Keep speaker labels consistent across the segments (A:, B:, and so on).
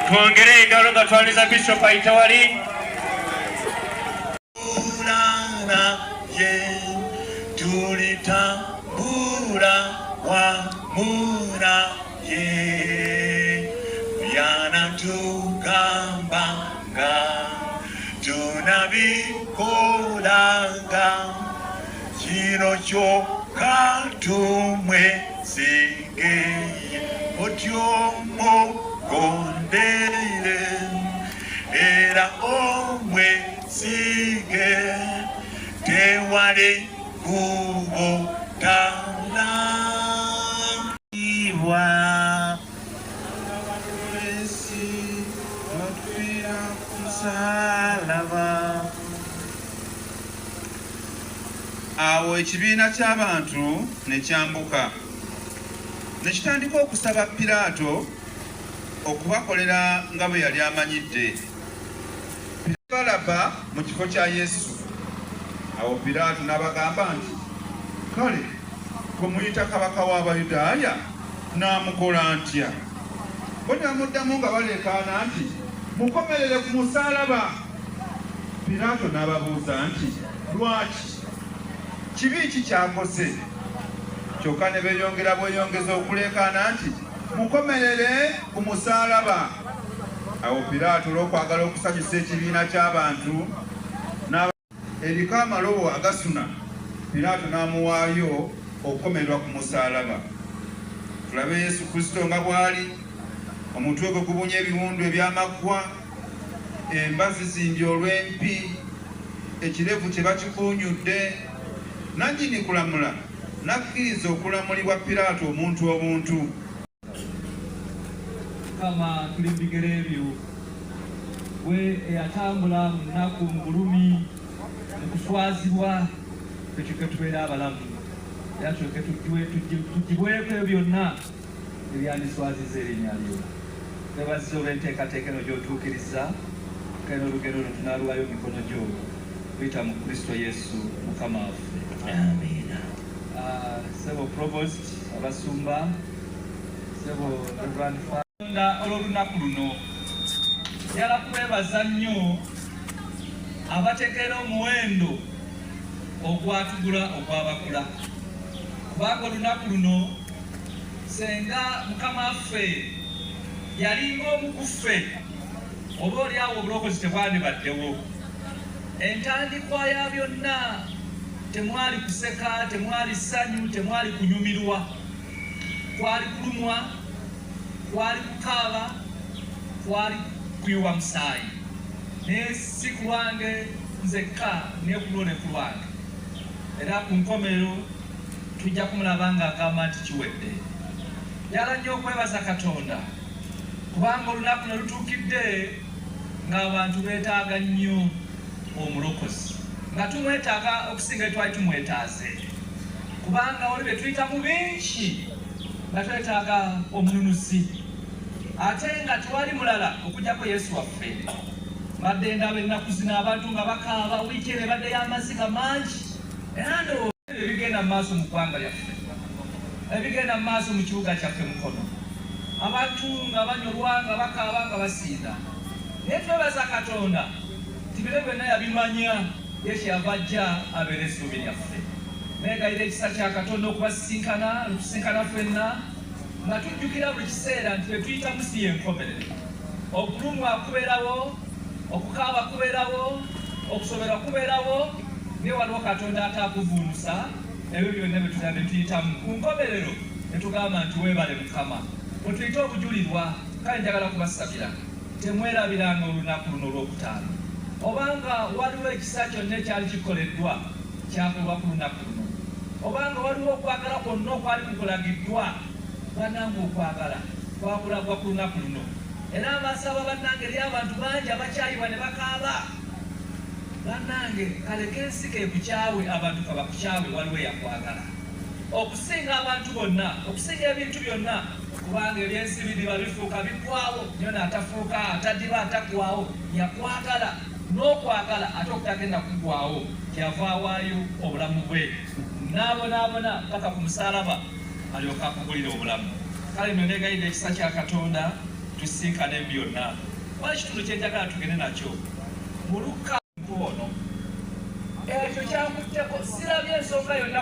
A: twongere engalo nga twaliza Bishop Aitawali. Tulitambula wamuna ye yanatugambanga tunabikolanga kino kyokka tumwesigeye otyomugondere era omwesige tewali kubotana iwa awo ekibiina ky'abantu ne kyambuka ne kitandika okusaba Piraato okubakolera nga bwe yali amanyidde. Balaba mu kifo kya Yesu. Awo Piraato n'abagamba nti, kale gwe muyita kabaka w'Abayudaaya n'amukola ntya? Bo ne bamuddamu nga baleekaana nti, mukomerere ku musaalaba. Piraato n'ababuuza nti, lwaki? Kibi ki kyakose? Kyokka ne beeyongera bweyongeza okuleekaana nti, mukomerere ku musaalaba. Awo Piraato olw'okwagala okusanyusa ekibiina ky'abantu eriko amalobo agasuna, Piraato n'amuwaayo okukomererwa ku musaalaba. Tulabe Yesu Kristo nga bw'ali, omutwe gwe gubunya ebiwundu eby'amaggwa, embazi zimbi olw'empi, ekirevu kye bakikuunyudde, nannyini kulamula n'akkiriza okulamulibwa Piraato omuntu obuntu.
B: Kama tuli mu bigere ebyo, we eyatambula mu nnaku mu bulumi mu kuswazibwa tukyuke tubeere abalamu era tukyuke tugibweko ebyo byonna ebyandiswaziza erinnya lyo. Twebaziza olw'enteekateeka eno gy'otuukiriza, kale n'olugero luno tunaaluwayo mu mikono gyo tuyita mu Kristo Yesu Mukama waffe. Amiina. Ssebo Provost, abasumba, ssebo Reverend olw'olunaku luno njala kwebaza nnyo abategeera omuwendo ogwatugula ogw'abakula, kubanga olunaku luno senga Mukama waffe yalinga omukuffe oba oliawo obulokozi tebwandibaddewo. Entandikwa ya byonna temwali kuseka, temwali ssanyu, temwali kunyumirwa, kwali kulumwa, kwali kukaaba, kwali kuyiwa musaayi. Naye si ku lwange nzekka naye ku lwo ne ku lwange. Era ku nkomerero tujja kumulaba ng'agamba nti kiwedde. Njala nnyo okwebaza Katonda kubanga olunaku ne lutuukidde ng'abantu beetaaga nnyo omulokozi, nga tumwetaaga okusinga twali tumwetaaze, kubanga oli be tuyita mu bingi nga twetaaga omununuzi, ate nga tewali mulala okugyako Yesu waffe. Mbadde ndaba ennaku zino abantu nga bakaaba, wiiki eno ebadde y'amaziga mangi, era ndowooza ebigenda mu maaso mu ggwanga lyaffe, ebigenda mu maaso mu kibuga kyaffe Mukono, abantu nga banyolwa, nga bakaaba, nga basiida. Naye twebaza Katonda nti bino byonna yabimanya, ye kyeyava ajja abeera essuubi lyaffe. Neegayira ekisa kya Katonda okubasisinkana, lutusinkana ffenna, nga tujjukira buli kiseera nti bwe tuyitamu si y'enkomerero. Okulumwa kubeerawo, okukaaba kubeerawo, okusoberwa kubeerawo, naye waliwo Katonda ataakuvuunusa ebyo byonna bye tutadde tuyitamu. Ku nkomerero ne tugamba nti weebale Mukama. Bwe tuyita obujulirwa, kale njagala kubasabira temwerabiranga olunaku luno olw'okutaano, obanga waliwo ekisa kyonna ekyali kikoleddwa kyakolwa ku lunaku luno, obanga waliwo okwagala kwonna okwali kukulagiddwa, bannange okwagala kwakulagwa ku lunaku luno. Era abasaba bannange eri abantu bangi abakyayiwa ne bakaaba. Bannange kaleke ensi kekukyawe, abantu kabakukyawe, waliwo eyakwagala okusinga abantu bonna, okusinga ebintu byonna, kubanga ebyensi bidiba bifuuka biggwawo, nyo n'atafuuka atadiba ataggwawo, yakwagala n'okwagala ate okutagenda kuggwawo, kyava awaayo obulamu bwe n'abonaabona paka ku musaalaba alyoka akugulira obulamu. Kale nno neegayirira ekisa kya Katonda tusinkane byonna. Ekitundu kye njagala tugende nakyo mu Luka ono ekyo kyakutteko sirabye ensonga yonna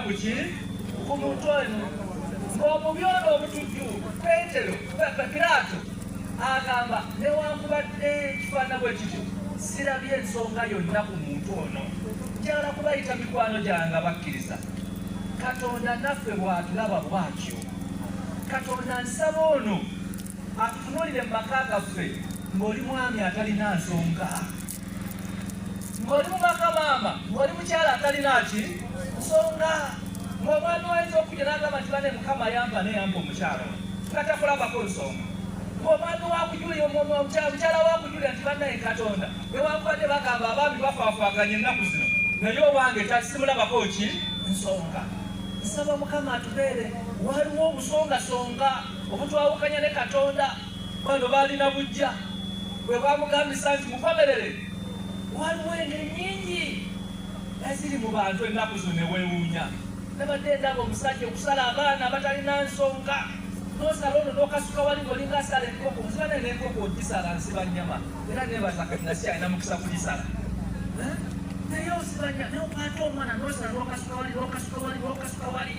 B: ku muntu ono ng'omubi ono obutujju Piraato agamba newankubadde ekifaanana bwe kityo sirabye ensonga yonna ku muntu ono. Njagala kubayita mikwano gyange abakkiriza, Katonda naffe bw'atulaba bw'atyo. Katonda nsaba ono atutunuulire mu maka gaffe ng'oli mwami atalina nsonga, ng'oli mu maka maama ng'oli mukyala atalina nsonga, ng'omwami wayinza okujja n'agamba nti bane Mukama yampa neyampa omukyala nga takulabako nsonga, ng'omwami wakujulira mukyala wakujulira nti bannaye Katonda newankubadde bagamba abaami bafaafaaganya ennaku zino naye owange tasimulabako nsonga. Nsaba Mukama atubeere waliwo obusongasonga obutwawukanya ne Katonda. Bano baalina bujja bwe bwamugambisa nti mukomerere, waliwo engeri nnyingi eziri mu bantu ennaku zo ne weewuunya. Nabadde ndaba omusajja okusala abaana abatalina nsonga, n'osala ono n'okasuka wali ng'olinga asala enkoko, nzibane n'enkoko ogisala nsiba nnyama era neebaza Katonda si alina mukisa kugisala. Naye osiba nnyama n'okwata omwana n'osala n'okasuka wali.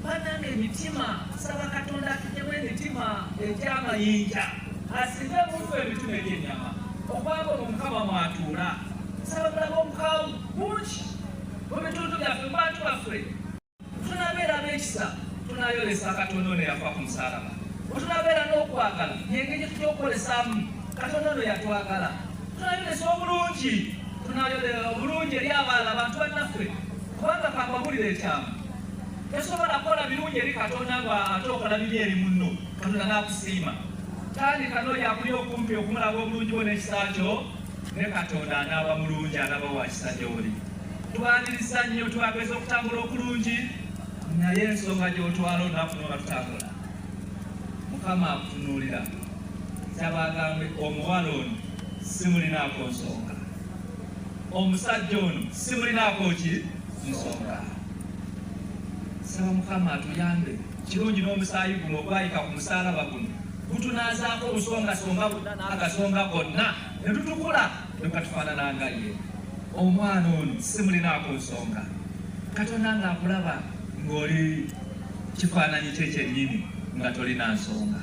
B: Bannange emitima, saba Katonda atugyemu emitima egy'amayinja, asinze mufu emitima egy'ennyama, okubanga ono Mukama mwatuula. Saba mulaba omukaawu bungi mu bitundu byaffe, mu bantu baffe. Tunabeera n'ekisa, tunayolesa Katonda ono yafa ku musaalaba. Bwe tunabeera n'okwagala, y'engeri tutya okukolesaamu Katonda ono yatwagala. Tunayolesa obulungi, tunayolesa obulungi eri abalala abantu bannaffe, kubanga kakabulira ekyamu. Tosobola kukola birungi eri Katonda ng'ate okola bibi eri munno, Katonda n'akusiima. Tandika n'oyo akuli okumpi okumulaba obulungi bwo n'ekisa kyo, ne Katonda anaaba mulungi, anaaba wa kisa gy'oli. Twaniriza nnyo twageza okutambula okulungi, naye ensonga gy'otwala olunaku n'oba tutambula. Mukama akutunuulira, kyabagambe omuwala ono simulinaako nsonga, omusajja ono simulinaako nsonga. Saba Mukama atuyambe, kirungi n'omusaayi guno ogwayika ku musaalaba guno gutunaazaako obusongasonga bonna n'agasonga gonna ne tutukula ne katufaanana nga ye. Omwana ono simulinaako nsonga. Katonda ng'akulaba ng'oli kifaananyi kye kyennyini nga tolina nsonga.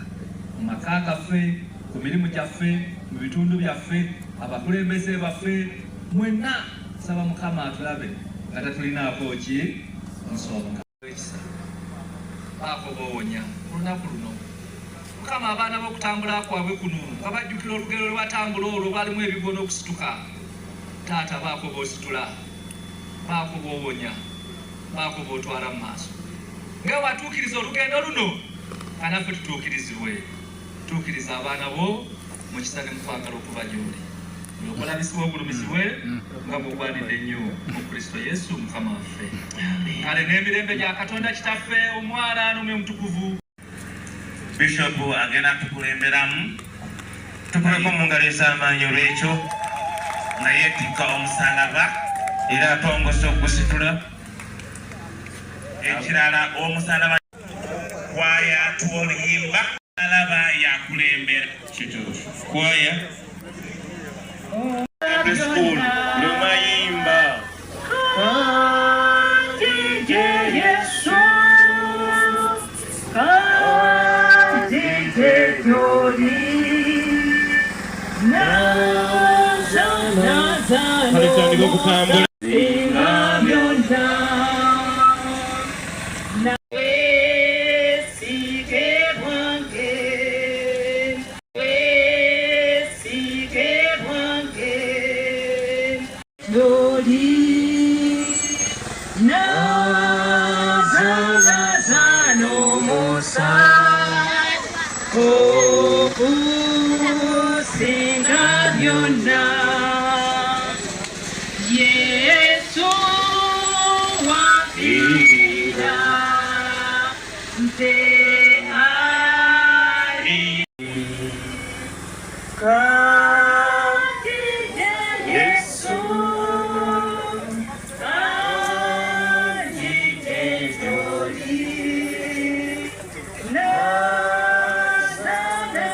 B: Mu maka gaffe, ku mirimu gyaffe, mu bitundu byaffe, abakulembeze baffe, mwenna saba Mukama atulabe nga tatulinaako nsonga. Baako boowonya ku lunaku luno. Mukama abaana b'okutambula kwabwe kuno nga bajjukira olugero lwe batambula olwo balimu ebigono okusituka. Taata baako b'ositula, baako b'owonya, baako b'otwala mu maaso. Nga watuukiriza olugendo luno, kanaffe tutuukirizibwe. Tuukiriza abaana bo mu kisa ne mu kwagala okuba gy'oli. Okulabisibwa obulumizibwe nga bw'ogwanidde ennyo mu Kristo Yesu Mukama waffe. Kale n'emirembe gya Katonda Kitaffe, Omwana n'Omwoyo Omutukuvu.
C: Bishop agenda kukulemberamu. Tukuleko mu ngalo ez'amaanyi olw'ekyo nga yeetikka omusalaba era atongoza ogusitula. Ekirala omusalaba kwaya tw'oluyimba alaba yakulembera. Kwaya School Lumayimba
D: Kandije Yesu Kandije Jodi
C: Nazana
D: Ingamyonda Nawe Sike Bwange Sike Bwange Jodi Nazano Musa Okusinga byonna Yesu wafira nte ali Kandije Yesu Kandije Jodi Nazano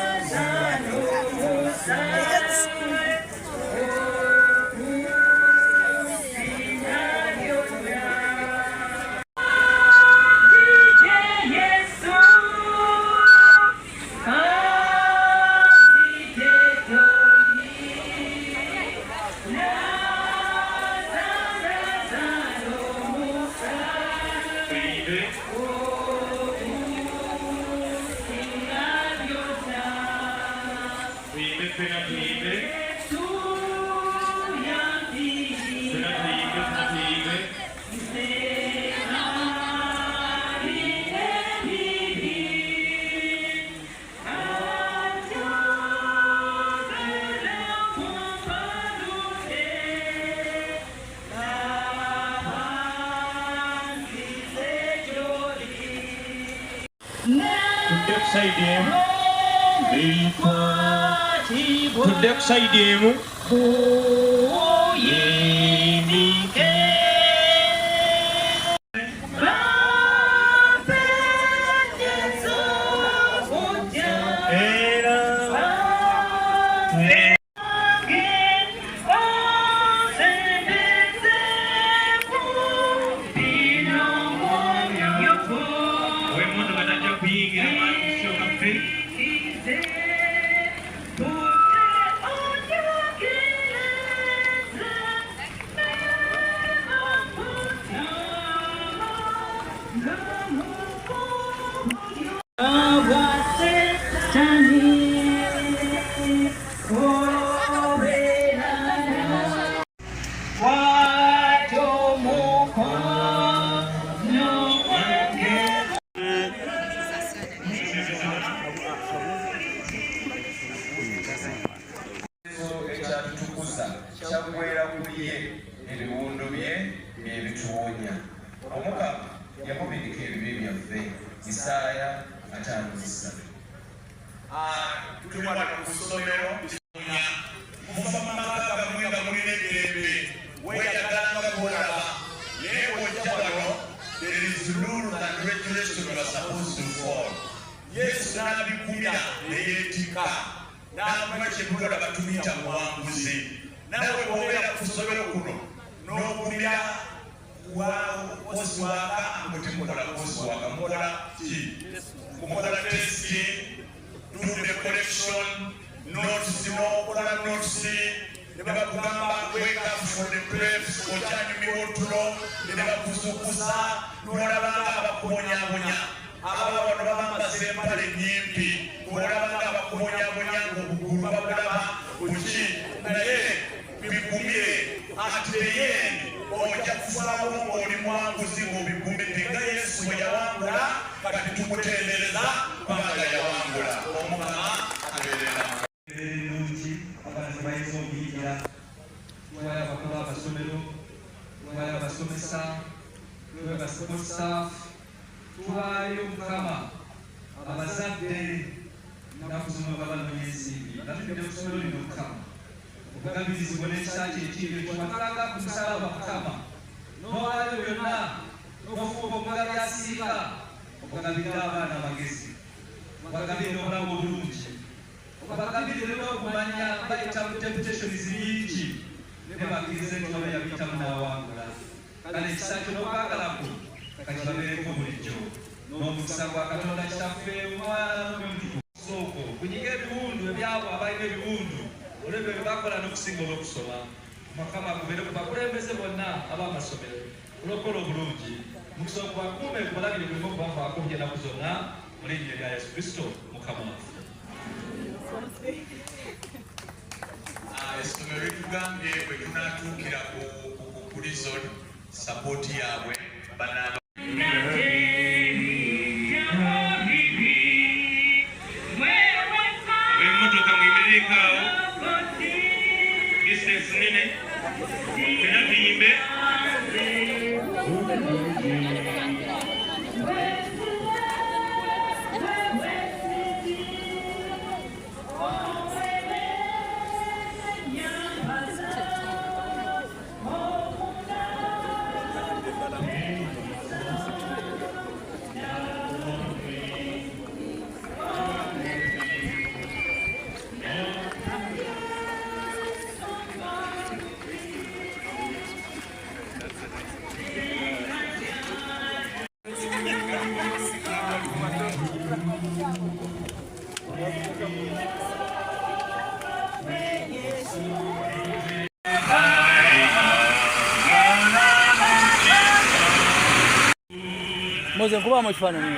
E: Moze kuba mu kifaananyi.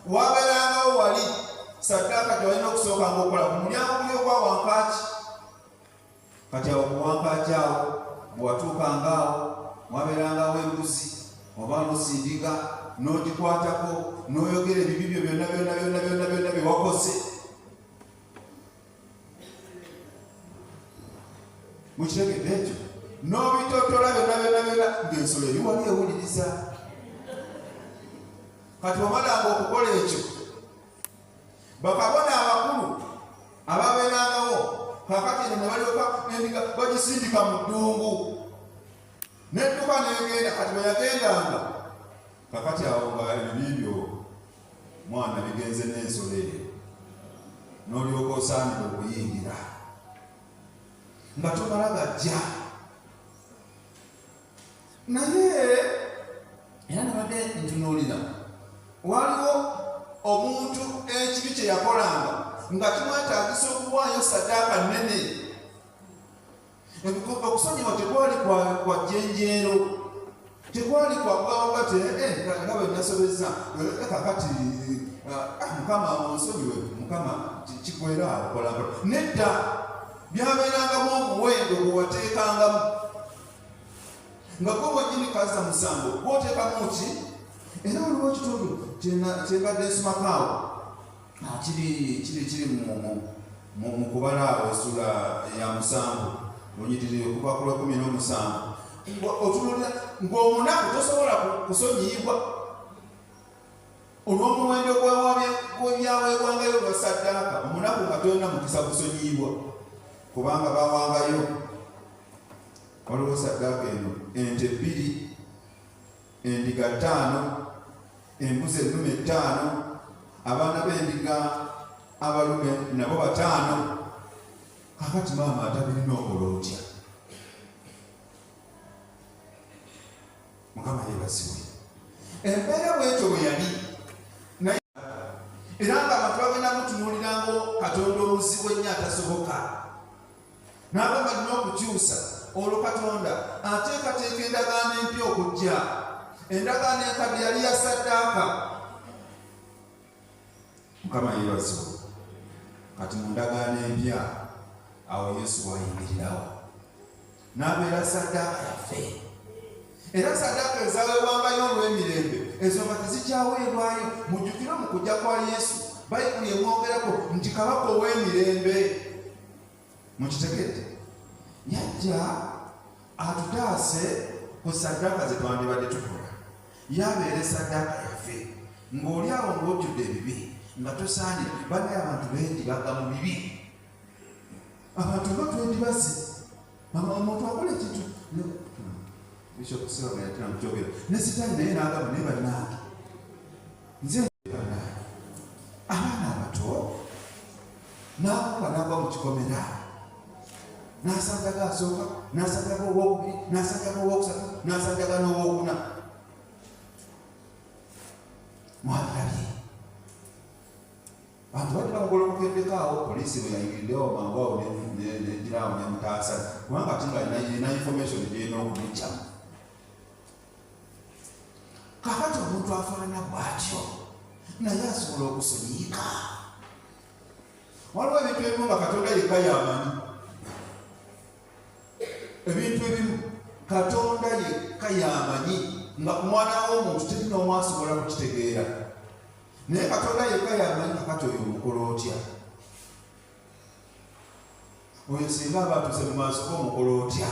F: wabeerangawo wali saddaaka tewalina okusooka ngaokola ku mulyango guli ogwa wankaaki kati awo ku wankaaki awo bwe watuukangaawo wabeerangawo embuzi oba nosindiga n'ogikwatako n'oyogera ebibi byo byonna bye wakoze mukitegedde ekyo n'obitotola byonna ng'ensolo eri wali ewuliriza. Kati wamalanga okukola ekyo bakabona abakulu ababeerangawo kakati ne balyoka endiga bagisindika mu ddungu n'edduka negenda. Kati bwe yagendanga kakati awo nga ebibyo mwana bigenze n'ensolo eyo n'olyoka osaanira okuyingira nga tomala gajja naye era nabadde ntunuulira waliwo omuntu ekibi kye yakolanga nga kimwetaagisa okuwaayo saddaaka nnene. Okusonyiwa tekwali kwa jjenjeero, tekwali kwa gawagate nga bwe nasobezza kakati mukama onsonyiwe mukama kikwera akola nedda byabeerangamu omuwendo gwe wateekangamu nga gwe wennyini kaza musango gwoteekamu ki. Era waliwo ekitundu kyembadde nsumakaawo kiri mu kubala awo essula ya 7 onyitiriwe okuva ku lwa 17 otunulira ng'omunaku tosobola kusonyiyibwa olw'omuwendo gw'ebyaweebwangayo lwa saddaaka. Omunaku nga tolina mukisa kusonyiyibwa kubanga bawangayo. Waliwo saddaaka eno ente 2, endiga 5, embuzi ennume 5, abaana b'endiga abalume nabo 5. Kakati maama atabirina okola otya? Mukama yeebazibwe. Embeera bwekyo bwe yali naye era nga abantu bagenda mutunuulirango Katonda omuzibu ennyo atasoboka n'agamba nina okukyusa olwo Katonda ateekateeka endagaano empya okujja. Endagaano enkadde yali ya saddaaka. Mukama yeebazibwe. Kati mu ndagaano empya awo Yesu wayingirirawo n'abeera saddaaka yaffe. Era saddaaka ezaweebwangayo olw'emirembe ezo nga tezikyaweebwayo. Mujjukire mu kujja kwa Yesu Bayibuli emwogerako nti kabaka ow'emirembe. Mukitegedde yajja atutaase ku saddaaka ze twandibadde tukola. Yabeera saddaaka yaffe ng'oli awo ng'ojjudde ebibi nga tosaanira. Bannaye abantu bendibaga mu bibi. Abantu nga twendibaze omuntu akola ekintu Bishop Silver yatera mukyogera ne sitaani naye n'agamba naye bannange nze bannange abaana abato n'akuba n'agwa mu kikomera n'asanjaga asooka n'asanjaga owokubiri n'asanjaga owokusatu n'asanjaga n'owokuna. Mwabirabye bantu badde bamugolokokeddekaawo poliisi bwe yayingiriddewo mangu awo negiraawo nemutaasa kubanga ati nga alina information gyerina okumujjamu. Kakati omuntu afaanana bw'atyo naye asobola okusonyiika. Waliwo ebintu ebimu nga Katonda yekka y'amanyi. Ebintu ebimu Katonda yekka y'amanyi nga ku mwana w'omuntu teri n'omu asobola kukitegeera. Naye Katonda yekka y'amanyi kakati oyo omukola otya. Oyo singa aba atuuse mu maaso g'omukola otya.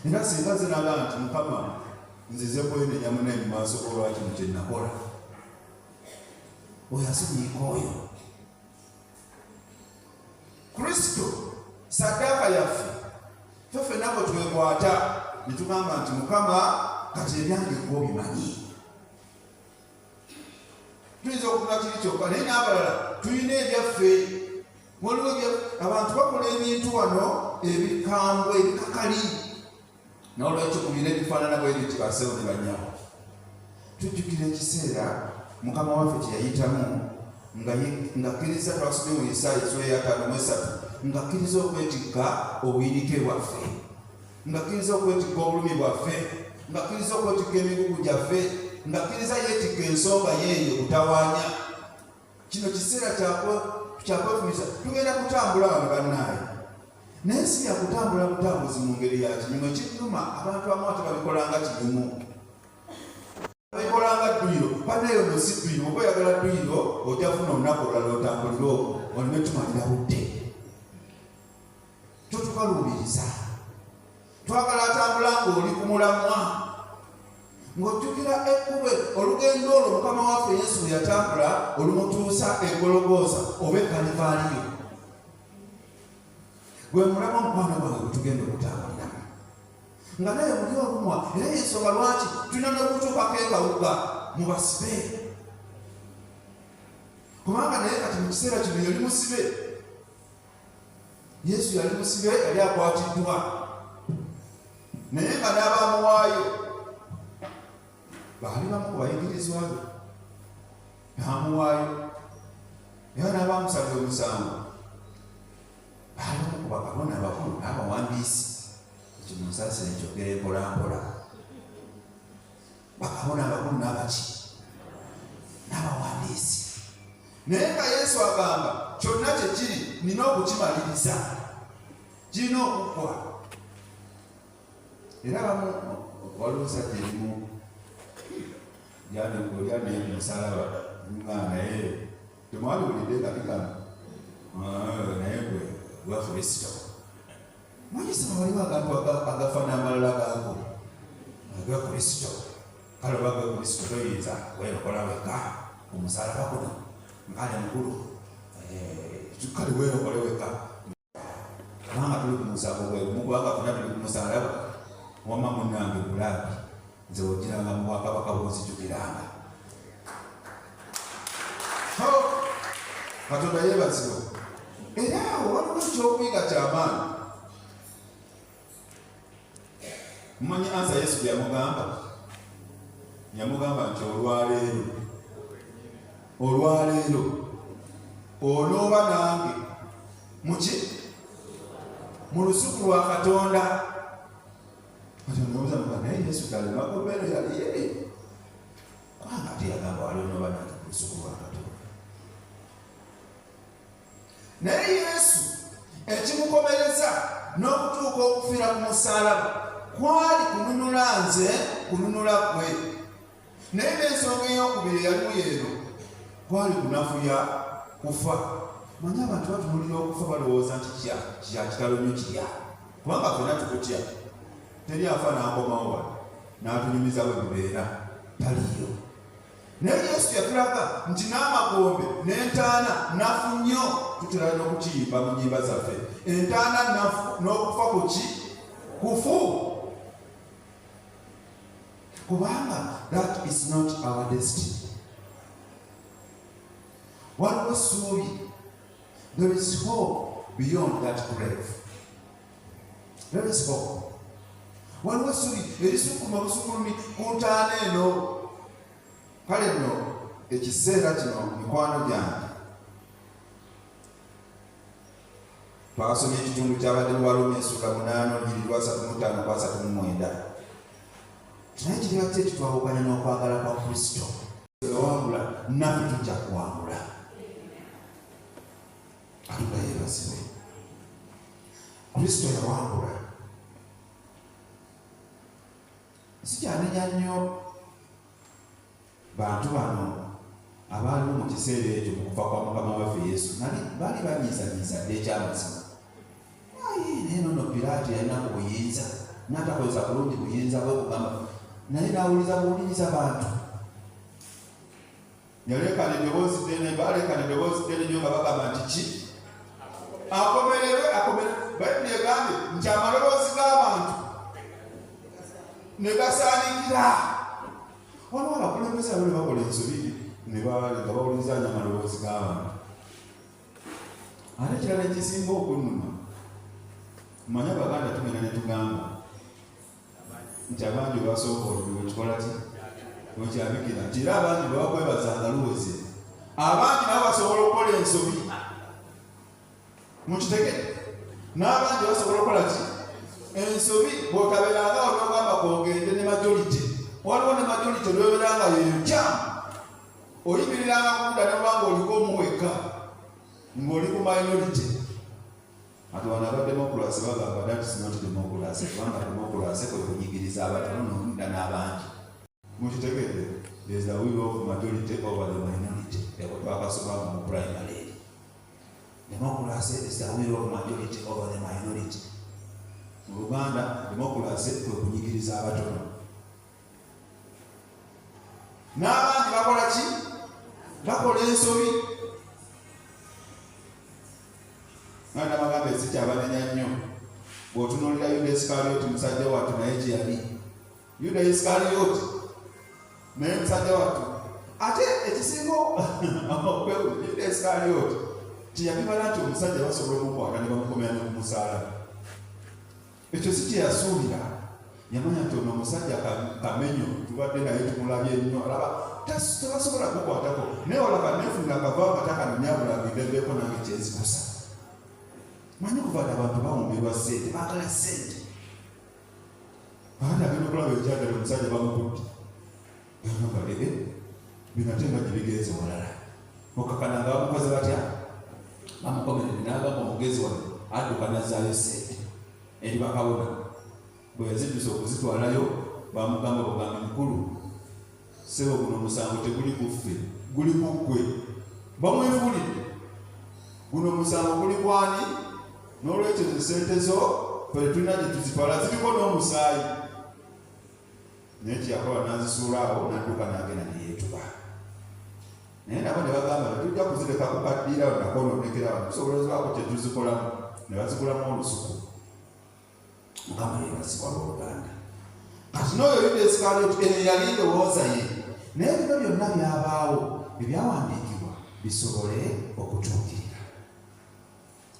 F: Era singa zinaga nti Mukama nzize kwenenya munne mu maaso g'olwa kino kye nakola. Oyo asonyiika oyo. Kristo saddaaka yaffe feffe twekwata ne tugamba nti Mukama kati ebyange gw'obimanyi. Tuyinza okuba kiri kyokka naye n'abalala tulina ebyaffe. Waliwo abantu bakola ebintu wano ebikambwe ebikakali n'olwekyo kulina ebifaanana bwe biti basewo ne bannyawo. Tujjukira ekiseera Mukama waffe kye yayitamu ng'akkiriza, twasomye mu Isaaya 53, ng'akkiriza okwetikka obuyinike bwaffe, ng'akkiriza okwetikka obulumi bwaffe, ng'akkiriza okwetikka emigugu gyaffe, ng'akkiriza yeetikka ensonga yeeyo kutawaanya. Kino kiseera kyakwefumiza. Tugenda kutambula wano bannaaye, naye si ya kutambula butambuzi mu ngeri ya kinyumu. Ekinyuma abantu abamu ate babikolanga kinyumu, babikolanga dduyiro. Bannayo no si dduyiro. Oba oyagala dduyiro ojja kufuna olunaku olulala otambulire okwo olime tumalira budde. Totukaluubiriza. Twagala atambula ng'oli ku mulamwa, ng'ojjukira ekkubo olugendo olwo Mukama waffe Yesu yatambula olumutuusa e Gologoosa oba e Kalivaaliyo. Gwe mulama omukwano gwange gwe tugenda okutambuliramu. Nga naye muli olumwa era y'ensonga lwaki tulina n'okutuukako ekawuga mu basibe. Kubanga naye kati mu kiseera kino yali musibe. Yesu yali musibe, yali akwatiddwa, naye nga n'abaamuwaayo baali bamu ku bayigirizwa be. Baamuwaayo era n'abaamusalira omusango baali bamu ku bakabona abakulu n'abawandiisi. Ekyo mu nsaasi nekyogera empolampola. Bakabona abakulu n'abaki n'abawandiisi. Naye nga Yesu agamba kyonna kye kiri nina okukimaliriza, kirina okuggwa. Era bamu waliwo omusajja erimu lyanaye ku musalaba naye temwaliwulidde nga bigamba naye gwe Kristo. Manyisa waliwo agantu agafaana amalala gago aga Kristo. Kale oba gwe Kristo toyinza weerokola wekka ku musalaba kuno, nkale mukulu, kale weerokole wekka. Kubanga tuli ku musango gwegumukubanga funa tuli ku musalaba wamma munnange bulaabi nze wogiranga mu bwakabaka bw'onzijukiranga. Katonda yeebazibwe. Era awo waliwo ekyokuyiga ky'amaanyi. Mumanyi ansa Yesu gye yamugamba? Yamugamba nti olwaleero onooba nange muki mu lusuku lwa Katonda. Katonda naye Yesu talema kubeera yali yeri kubanga ate yagamba wali onooba nange mu lusuku lwa Katonda. Naye Yesu ekimukomereza n'okutuuka okufiira ku musaalaba kwali kununula nze, kununula kwe. Naye n'ensonga ey'okubiri eyalimu yeeno kwali kunafuya kufa. Manyi abantu batunulira okufa balowooza nti kya kitalo nnyo kirya, kubanga ffenna tukutya. Teri afa n'akomawo wano n'atunyumiza bwe bibeera, taliyo. Naye Yesu yatulaga nti n'amagombe n'entaana nafu nnyo tutera n'okukiyimba mu nnyimba zaffe. Entaana nafu n'okufa ku ki? Kufu. Kubanga that is not our destiny. Waliwo essuubi. There is hope beyond that grave. There is hope. Waliwo essuubi erisukuma busukulumi ku ntaana eno. Kale nno ekiseera kino mikwano gyange twasomye ekitundu kyabadde mu Warumi essuula 8:35-39. Naye kiriba ki ekitwawukanya n'okwagala kwa Kristo? Yawangula, naffe tujja kuwangula. Katonda yeebazibwe. Kristo yawangula. Sikyanenya nnyo bantu bano abaaliwo mu kiseera ekyo mu kufa kwa Mukama waffe Yesu baali banyiizanyiiza dde ekyamazima. Naye nono Piraato yalina ku buyinza n'atakozesa bulungi buyinza bwe kugamba, naye n'awuliza buwuliriza bantu. Yaleekana eddoboozi ddene, baleekana eddoboozi ddene nnyo nga bagamba nti ki? Akomererwe, akomererwe. Bayibuli egambye nti amaloboozi g'abantu ne gasaanikira. Waliwo abakulembeze abali bakola ensobi nga bawulizanya amaloboozi g'abantu. Ate ekirala ekisinga okunnuma, mmanyi Abaganda tugenda ne tugamba nti abangi basooka olubwe kikola ki wekyabikira nti era abangi bwe bakwebazanga luweze, abangi nabo basobola okukola ensobi mukitegere, n'abangi basobola okukola ki ensobi. bw'otabeeranga olwogamba kwogende ne majority, waliwo ne majority olweberanga yeyo oyimiriranga kunda nebanga oliko omuweka ng'oli ku minority. Ati wano abademokulaasi bagamba that is not democracy, kubanga democracy kwe kunyigiriza abatono n'omunda n'abangi. Mukitegedde, there is the will of majority over the minority. Eko twakasobanga mu primary. Democracy is the will of majority over the minority. Mu Luganda democracy kwe kunyigiriza abatono. N'abangi bakola ki? Bakola ensobi. Mwana bagamba ezikyabanenya nnyo. Bw'otunuulira Yuda Isikalioti musajja wattu naye gye yali. Yuda Isikalioti naye musajja wattu. Ate ekisinga Yuda Isikalioti kyeyabibala nti omusajja basobola okukwata ne bamukomera ne kumusaalaba. Ekyo si kye yasuubira. Yamanya nti ono omusajja kamenyo tubadde naye tumulabye nnyo, alaba tebasobola kukwatako. Naye olaba neefunira akavaawo katakano nyabulagiddeeko nange kyezikusa. Manyi okuvaada abantu bawumbirwa ssente, baagala ssente. Baada agenda okulaba ekyagala omusajja bamukudde. Yanoga bino ate nga gye bigenze walala. Okakananga bamukoze batya? Bamukomerere n'agamba omugezi wano adduka n'azzaayo ssente eri bakabona. Bwe yaziddusa okuzitwalayo bamugamba bugambi mukulu, ssebo guno omusango teguli ku ffe, guli ku ggwe. Bamwefuulidde guno omusango guli kwani? N'olwekyo ssente zo ffe tulina gye tuzitwala ziriko n'omusaayi. Naye kyeyakola n'azisuula awo n'adduka n'agenda ne yeetuba. Naye nabo ne bagamba tujja kuzireka kukaddiira nakonoonekera wano tusobozebwako kye tuzikolamu, ne bazigulamu olusuku. Mukama yeebazibwa Oluganda. Kati n'oyo Yuda Isikalioti eyo yali ndowooza ye. Naye bino byonna byabaawo ebyawandiikibwa bisobole okutuukirira.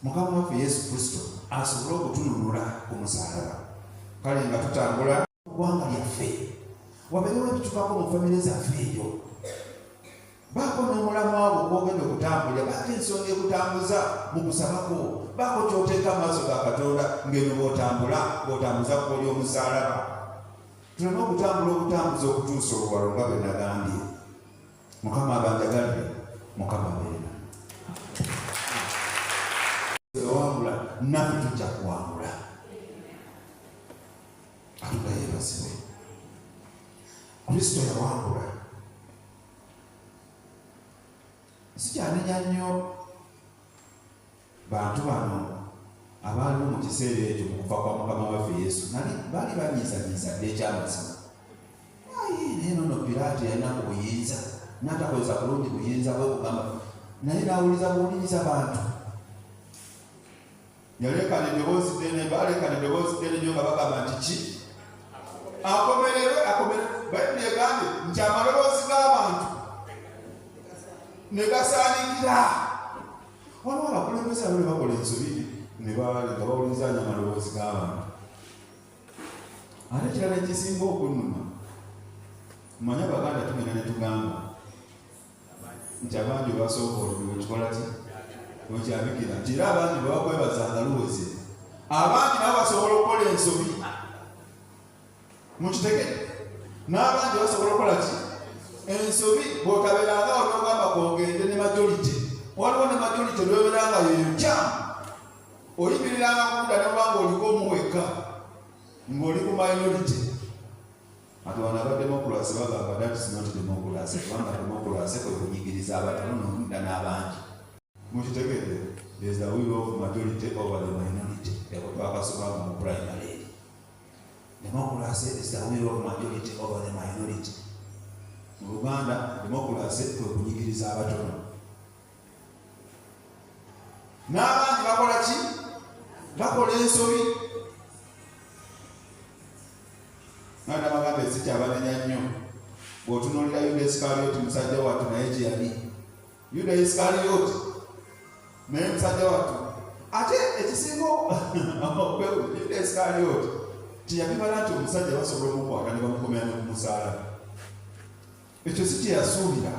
F: Mukama waffe Yesu Kristo asobole okutununula ku musaalaba. Kale nga tutambula ggwanga lyaffe, wabeerewo ebitukako mu famire zaffe eyo. Baako n'omulamu abo gw'ogenda okutambulira, baako ensonga ekutambuza mu kusabako, baako ky'oteeka amaaso ga Katonda ng'eno bw'otambuza kkoli omusaalaba. Tulina okutambula obutambuza okutuusa oluwalo nga bwe nagambye. Mukama abanjagalire, Mukama abeere wangula, naffe tujja kuwangula. Katonda yeebazibwe. Kristo yawangula. Sikyanenya nnyo bantu bano abaaliwo mu kiseera ekyo mu kufa kwa Mukama waffe Yesu baali banyiizanyiiza dde ekyamazima. Naye nono Piraato yalina ku buyinza n'atakozesa bulungi buyinza bwe kugamba, naye n'awuliza buwuliriza bantu. Yalekana eddoboozi ddene, baalekana eddoboozi ddene nnyo nga bagamba nti ki? Akomererwe. Bayibuli egambye nti amaloboozi g'abantu ne gasaanikira. Waliwo abakulembeze abali bakola ensobi nga bawulizanya amaloboozi g'abantu. Ate ekirala ekisinga okunnuma, mmanyi Abaganda tugenda ne tugamba nti abangi basooka olubwe kikola ki wekyabikira nti era abangi bwe bakwebazanga luweze, abangi nabo basobola okukola ensobi. Mukitegere, n'abangi basobola okukola ki ensobi. Bw'otabeeranga olwogamba kwogende ne majority, waliwo ne majority olweberanga yeyo oyimiriranga kunda nebanga oliko omuweka ng'oli ku minority. Ati wano abademokulaasi bagamba that is not democracy, kubanga democracy kwe kunyigiriza abatono n'omunda n'abangi. Mukitegedde, there is the will of majority over the minority. Eko twakasobanga mu primary. Democracy is the will of majority over the minority. Mu Luganda democracy kwe kunyigiriza abatono. N'abangi bakola ki? Bakola ensobi. Mwana magambe sikyabanenya nnyo. Bw'otunuulira Yuda Isikaliyooti musajja wattu naye gye yali. Yuda Isikaliyooti naye musajja wattu. Ate ekisinga Yuda Isikaliyooti teyabibala nti omusajja basobola okukwata ne bamukomera ne kumusaalaba. Ekyo si kye yasuubira.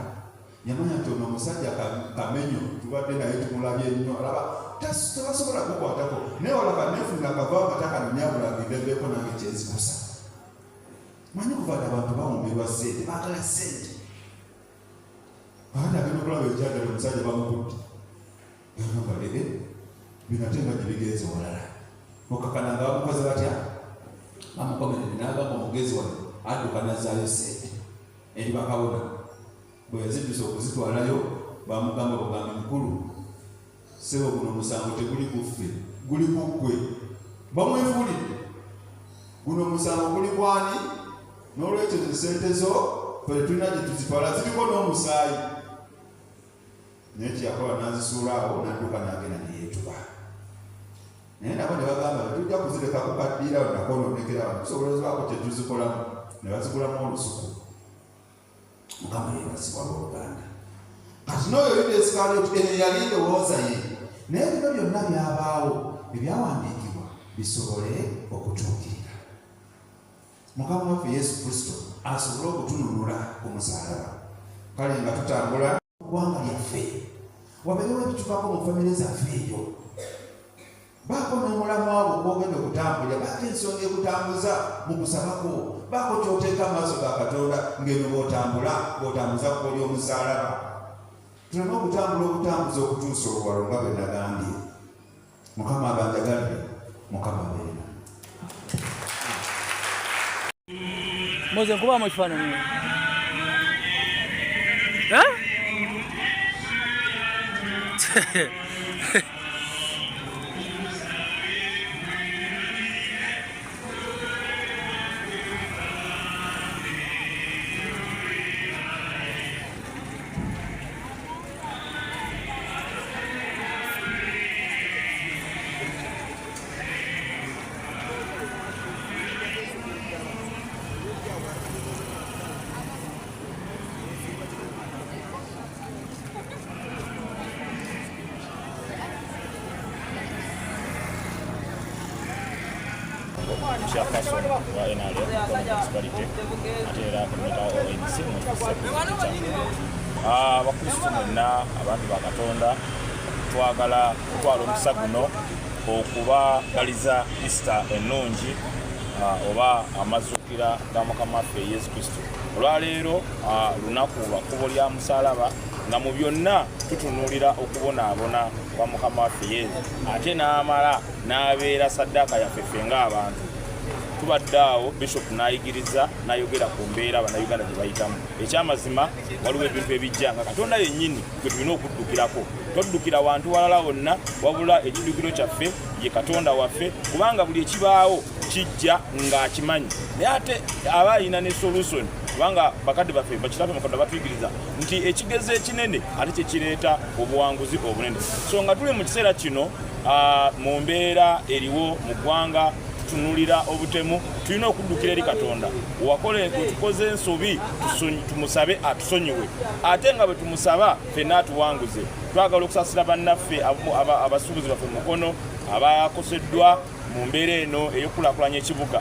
F: Yamanya nti ono omusajja kamenyo tubadde naye tumulabye nnyo alaba tebasobola kukwatako naye olaba nefunira akavaawo katakanonyabulagiddeeko nange kyezikusa. Manyi okuvaada abantu bawumbirwa ssente baagala ssente. Baada agenda okulaba ekyagala omusajja bamukudde. Yonobale binate nga gye bigenze walala. Okakananga bamukoze batya? Bamukomerere n'agamba omugezi wano adduka n'azzaayo ssente. Eri bakabona. Bwe yaziddusa okuzitwalayo bamugamba bagambe mukulu. Ssebo guno omusango teguli ku ffe, guli ku ggwe. Bamwefuulidde. Guno omusango guli kwani? N'olwekyo ssente zo ffe tulina gye tuzitwala ziriko n'omusaayi. Naye kyeyakola n'azisuula awo n'adduka n'agenda ne yeetuba. Naye nabo ne bagamba tujja kuzireka kukaddiira nakoononekera wano tusobolezebwako kye tuzikolamu ne bazigulamu olusuku. Mukama yeebazibwa Oluganda. Kati n'oyo Yuda Isikaliyooti eyo yali ndowooza ye. Naye bino byonna byabaawo ebyawandiikibwa bisobole okutuukirira. Mukama waffe Yesu Kristo asobole okutununula ku musaalaba. Kale nga tutambula ggwanga lyaffe wabeerewo ebitukako mu famire zaffe eyo. Baako n'omulamu abo gw'ogenda okutambulira baako ensonga ekutambuza mu kusabako baako ky'oteeka amaaso ga Katonda ng'eno bw'otambuza kwoli omusaalaba. Tulina okutambula obutambuzi okutuusa oluwalo nga bwe nagambye. Mukama abanjagalire, Mukama abeera.
E: Moze nkubamu ekifaananyi.
C: Chairperson wa NRM municipality ate era akomita ONC abakristu mwenna abantu ba Katonda twagala kutwala omukisa guno okubagaliza Easter ennungi oba amazuukira ga Mukama waffe Yesu Kristo. Olwaleero lunaku lwa kkubo lya musaalaba nga mu byonna tutunuulira okubonaabona kwa Mukama waffe Yesu ate n'amala n'abeera saddaaka yaffe ffe ng'abantu. Tubadde awo Bishop n'ayigiriza n'ayogera ku mbeera Abannayuganda gye bayitamu. Ekyamazima waliwo ebintu ebijja nga Katonda yennyini gwe tulina okuddukirako. Toddukira wantu walala wonna wabula ekiddukiro kyaffe ye Katonda waffe kubanga buli ekibaawo kijja ng'akimanyi. Naye ate aba alina ne solution kubanga bakadde baffe bakitafe Katonda batuyigiriza nti ekigeze ekinene ate kye kireeta obuwanguzi obunene. So nga tuli mu kiseera kino mu mbeera eriwo mu ggwanga tunulira obutemu tulina okuddukira eri Katonda. Wakole tukoze ensobi tumusabe atusonyiwe ate nga bwe tumusaba ffenna atuwanguze. Twagala okusasira bannaffe abasuubuzi baffe mukono abakoseddwa mu mbeera eno ey'okulaakulanya ekibuga.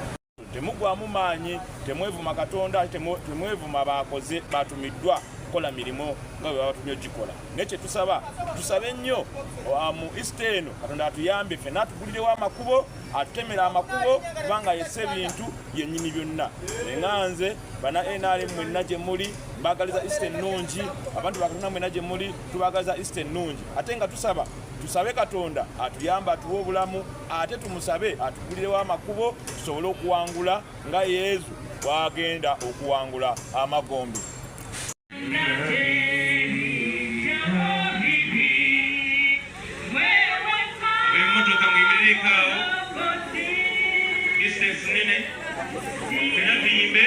C: Temugwamu maanyi, temwevuma Katonda, temwevuma bakoze batumiddwa kukola mirimu nga bwe batumye ogikola. Naye kye tusabe nnyo mu Easter eno Katonda atuyambe ffenna atugulirewo amakubo atutemera amakubo kubanga yesse ebintu yennyini byonna. Enganze bana NRM mwenna gye muli mbagaliza Easter ennungi, abantu ba Katonda mwenna gye muli tubagaliza Easter ennungi. Ate nga tusabe Katonda atuyamba atuwe obulamu ate tumusabe atugulirewo amakubo tusobole okuwangula nga Yesu bw'agenda okuwangula amagombe.
G: Emotoka mwimirikaawo distance nene fena tuyimbe